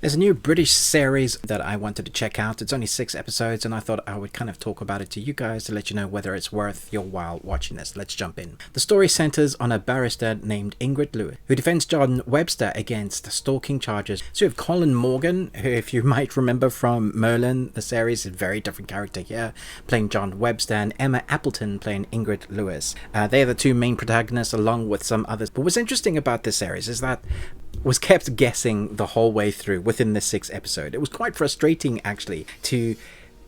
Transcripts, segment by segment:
There's a new British series that I wanted to check out. It's only 6 episodes, and I thought I would kind of talk about it to you guys to let you know whether it's worth your while watching this. Let's jump in. The story centers on a barrister named Ingrid Lewis, who defends John Webster against stalking charges. So you have Colin Morgan, who, if you might remember from Merlin, the series, is a very different character here, playing John Webster, and Emma Appleton playing Ingrid Lewis. They are the two main protagonists, along with some others. But what's interesting about this series is that was kept guessing the whole way through within the 6th episode. It was quite frustrating, actually, to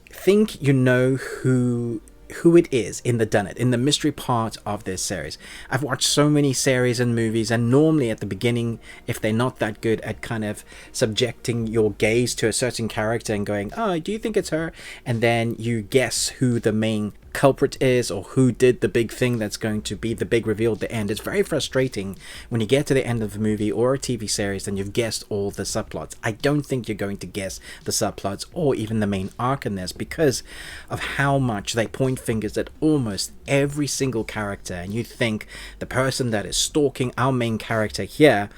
think you know who it is in the mystery part of this series. I've watched so many series and movies, and normally at the beginning, if they're not that good at kind of subjecting your gaze to a certain character and going, oh, do you think it's her? And then you guess who the main culprit is, or who did the big thing that's going to be the big reveal at the end. It's very frustrating when you get to the end of a movie or a TV series and you've guessed all the subplots. I don't think you're going to guess the subplots or even the main arc in this, because of how much they point fingers at almost every single character, and you think the person that is stalking our main character here,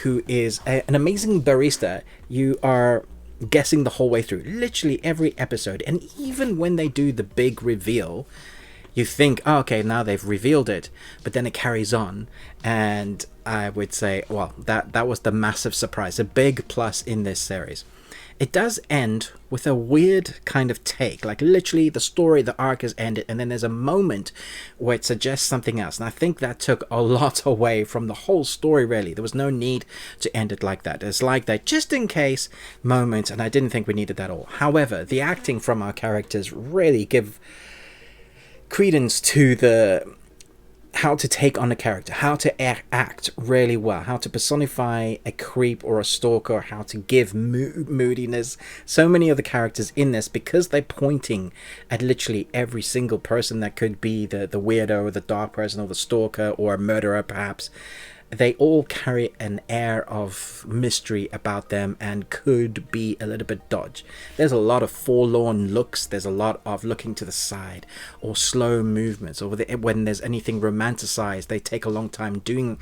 who is an amazing barista, you are guessing the whole way through, literally every episode. And even when they do the big reveal, you think, oh, okay, now they've revealed it, but then it carries on. And I would say, well, that was the massive surprise, a big plus in this series. It does end with a weird kind of take, like literally the story, the arc has ended, and then there's a moment where it suggests something else. And I think that took a lot away from the whole story, really. There was no need to end it like that. It's like that just in case moment, and I didn't think we needed that all. However, the acting from our characters really give credence to the how to take on a character, how to act really well, how to personify a creep or a stalker, how to give moodiness. So many of the characters in this, because they're pointing at literally every single person that could be the weirdo, or the dark person, or the stalker, or a murderer perhaps, they all carry an air of mystery about them and could be a little bit dodgy. There's a lot of forlorn looks, there's a lot of looking to the side, or slow movements, or when there's anything romanticized, they take a long time doing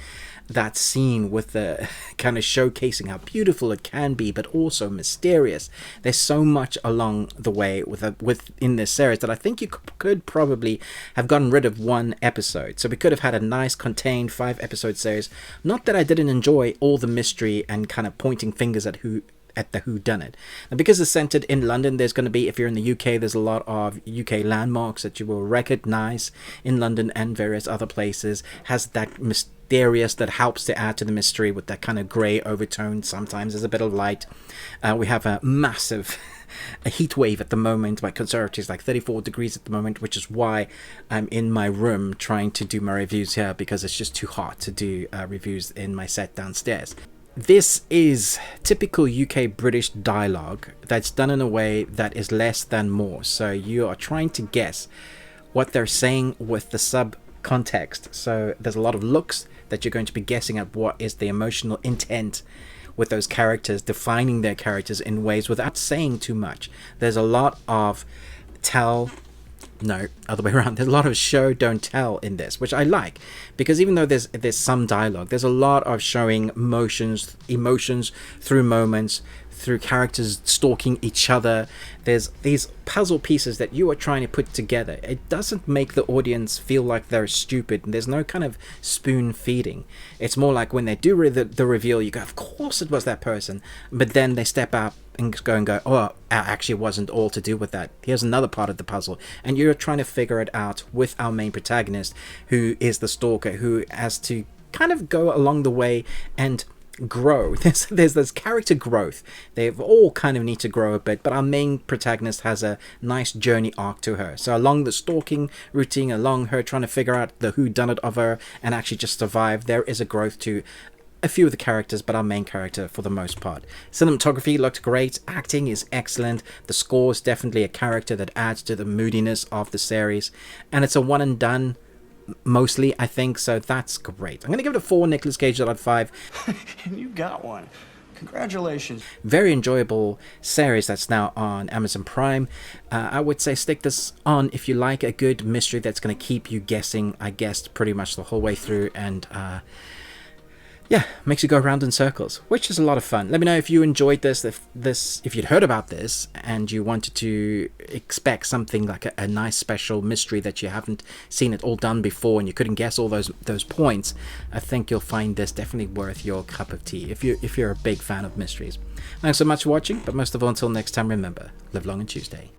that scene with the kind of showcasing how beautiful it can be, but also mysterious. There's so much along the way within this series that I think you could probably have gotten rid of one episode. So we could have had a nice contained 5-episode series. Not that I didn't enjoy all the mystery and kind of pointing fingers at the whodunit. Now, because it's centered in London, there's going to be, if you're in the UK, there's a lot of UK landmarks that you will recognize in London and various other places. Has that mysterious that helps to add to the mystery with that kind of grey overtone. Sometimes there's a bit of light. We have a massive a heat wave at the moment. My conservative is like 34 degrees at the moment, which is why I'm in my room trying to do my reviews here, because it's just too hot to do reviews in my set downstairs. This is typical UK British dialogue that's done in a way that is less than more. So you are trying to guess what they're saying with the subcontext. So there's a lot of looks that you're going to be guessing at what is the emotional intent with those characters, defining their characters in ways without saying too much. There's a lot of other way around. There's a lot of show don't tell in this, which I like, because even though there's some dialogue, there's a lot of showing emotions through moments, through characters stalking each other. There's these puzzle pieces that you are trying to put together. It doesn't make the audience feel like they're stupid, and there's no kind of spoon feeding. It's more like when they do the reveal, you go, of course it was that person, but then they step up and go, oh, actually it wasn't all to do with that. Here's another part of the puzzle. And you're trying to figure it out with our main protagonist, who is the stalker, who has to kind of go along the way and grow. There's this character growth. They all kind of need to grow a bit, but our main protagonist has a nice journey arc to her. So along the stalking routine, along her trying to figure out the whodunit of her and actually just survive, there is a growth to a few of the characters, but our main character for the most part. Cinematography looked great, acting is excellent, the score is definitely a character that adds to the moodiness of the series, and it's a one and done mostly, I think, so that's great. I'm going to give it a 4 Nicolas Cage out of 5. And you got one. Congratulations. Very enjoyable series that's now on Amazon Prime. I would say stick this on if you like a good mystery that's going to keep you guessing. I guessed pretty much the whole way through, and yeah, makes you go around in circles, which is a lot of fun. Let me know if you enjoyed this, if you'd heard about this and you wanted to expect something like a nice special mystery that you haven't seen it all done before and you couldn't guess all those points. I think you'll find this definitely worth your cup of tea if you're a big fan of mysteries. Thanks so much for watching, but most of all, until next time, remember, live long and Tuesday.